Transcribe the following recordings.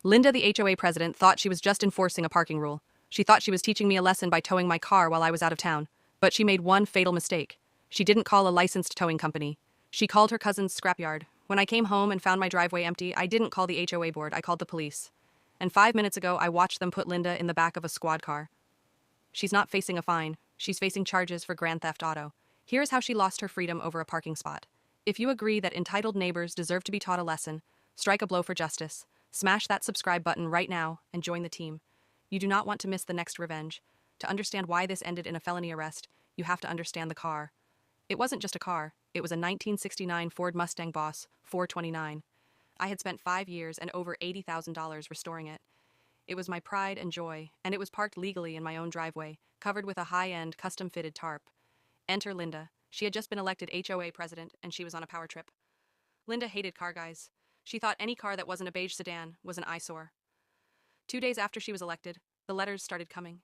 Linda, the HOA president, thought she was just enforcing a parking rule. She thought she was teaching me a lesson by towing my car while I was out of town. But she made one fatal mistake. She didn't call a licensed towing company. She called her cousin's scrapyard. When I came home and found my driveway empty, I didn't call the HOA board, I called the police. And 5 minutes ago, I watched them put Linda in the back of a squad car. She's not facing a fine. She's facing charges for grand theft auto. Here's how she lost her freedom over a parking spot. If you agree that entitled neighbors deserve to be taught a lesson, strike a blow for justice. Smash that subscribe button right now and join the team. You do not want to miss the next revenge. To understand why this ended in a felony arrest, you have to understand the car. It wasn't just a car. It was a 1969 Ford Mustang Boss 429. I had spent 5 years and over $80,000 restoring it. It was my pride and joy, and it was parked legally in my own driveway, covered with a high-end, custom-fitted tarp. Enter Linda. She had just been elected HOA president, and she was on a power trip. Linda hated car guys. She thought any car that wasn't a beige sedan was an eyesore. 2 days after she was elected, the letters started coming.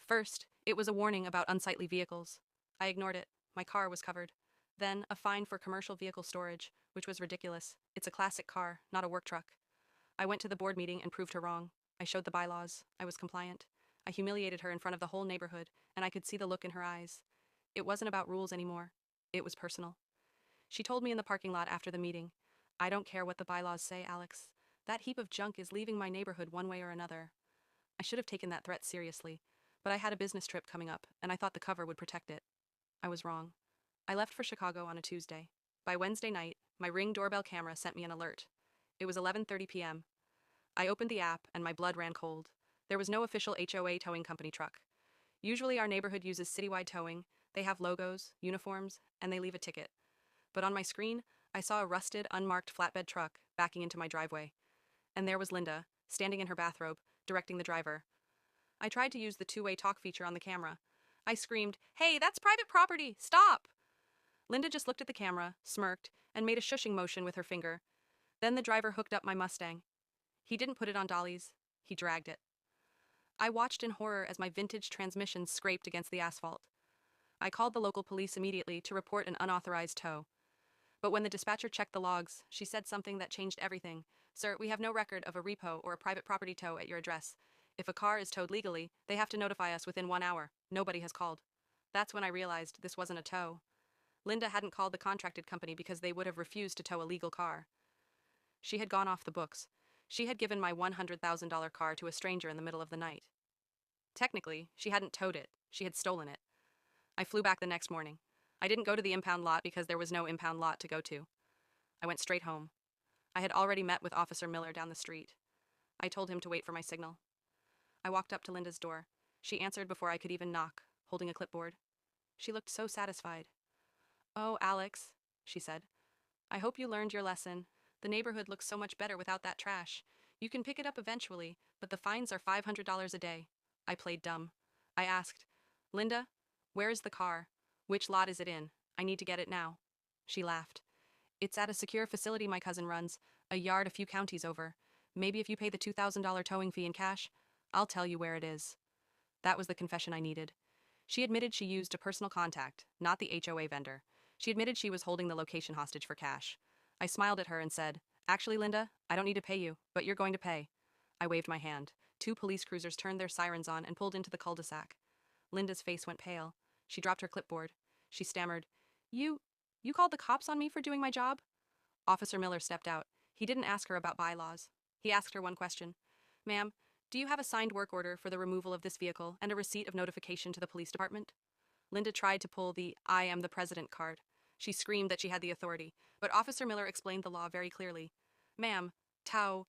First, it was a warning about unsightly vehicles. I ignored it. My car was covered. Then, a fine for commercial vehicle storage, which was ridiculous. It's a classic car, not a work truck. I went to the board meeting and proved her wrong. I showed the bylaws. I was compliant. I humiliated her in front of the whole neighborhood, and I could see the look in her eyes. It wasn't about rules anymore. It was personal. She told me in the parking lot after the meeting, "I don't care what the bylaws say, Alex. That heap of junk is leaving my neighborhood one way or another." I should have taken that threat seriously, but I had a business trip coming up, and I thought the cover would protect it. I was wrong. I left for Chicago on a Tuesday. By Wednesday night, my Ring doorbell camera sent me an alert. It was 11:30 p.m. I opened the app, and my blood ran cold. There was no official HOA towing company truck. Usually our neighborhood uses citywide towing. They have logos, uniforms, and they leave a ticket. But on my screen, I saw a rusted, unmarked flatbed truck backing into my driveway. And there was Linda, standing in her bathrobe, directing the driver. I tried to use the two-way talk feature on the camera. I screamed, "Hey, that's private property! Stop!" Linda just looked at the camera, smirked, and made a shushing motion with her finger. Then the driver hooked up my Mustang. He didn't put it on dollies. He dragged it. I watched in horror as my vintage transmission scraped against the asphalt. I called the local police immediately to report an unauthorized tow. But when the dispatcher checked the logs, she said something that changed everything. "Sir, we have no record of a repo or a private property tow at your address. If a car is towed legally, they have to notify us within 1 hour. Nobody has called." That's when I realized this wasn't a tow. Linda hadn't called the contracted company because they would have refused to tow a legal car. She had gone off the books. She had given my $100,000 car to a stranger in the middle of the night. Technically, she hadn't towed it. She had stolen it. I flew back the next morning. I didn't go to the impound lot because there was no impound lot to go to. I went straight home. I had already met with Officer Miller down the street. I told him to wait for my signal. I walked up to Linda's door. She answered before I could even knock, holding a clipboard. She looked so satisfied. "Oh, Alex," she said. "I hope you learned your lesson. The neighborhood looks so much better without that trash. You can pick it up eventually, but the fines are $500 a day." I played dumb. I asked, "Linda, where is the car? Which lot is it in? I need to get it now." She laughed. "It's at a secure facility my cousin runs, a yard a few counties over. Maybe if you pay the $2,000 towing fee in cash, I'll tell you where it is." That was the confession I needed. She admitted she used a personal contact, not the HOA vendor. She admitted she was holding the location hostage for cash. I smiled at her and said, "Actually, Linda, I don't need to pay you, but you're going to pay." I waved my hand. 2 police cruisers turned their sirens on and pulled into the cul-de-sac. Linda's face went pale. She dropped her clipboard. She stammered, You called the cops on me for doing my job?" Officer Miller stepped out. He didn't ask her about bylaws. He asked her one question. "Ma'am, do you have a signed work order for the removal of this vehicle and a receipt of notification to the police department?" Linda tried to pull the "I am the president" card. She screamed that she had the authority, but Officer Miller explained the law very clearly. "Ma'am, tow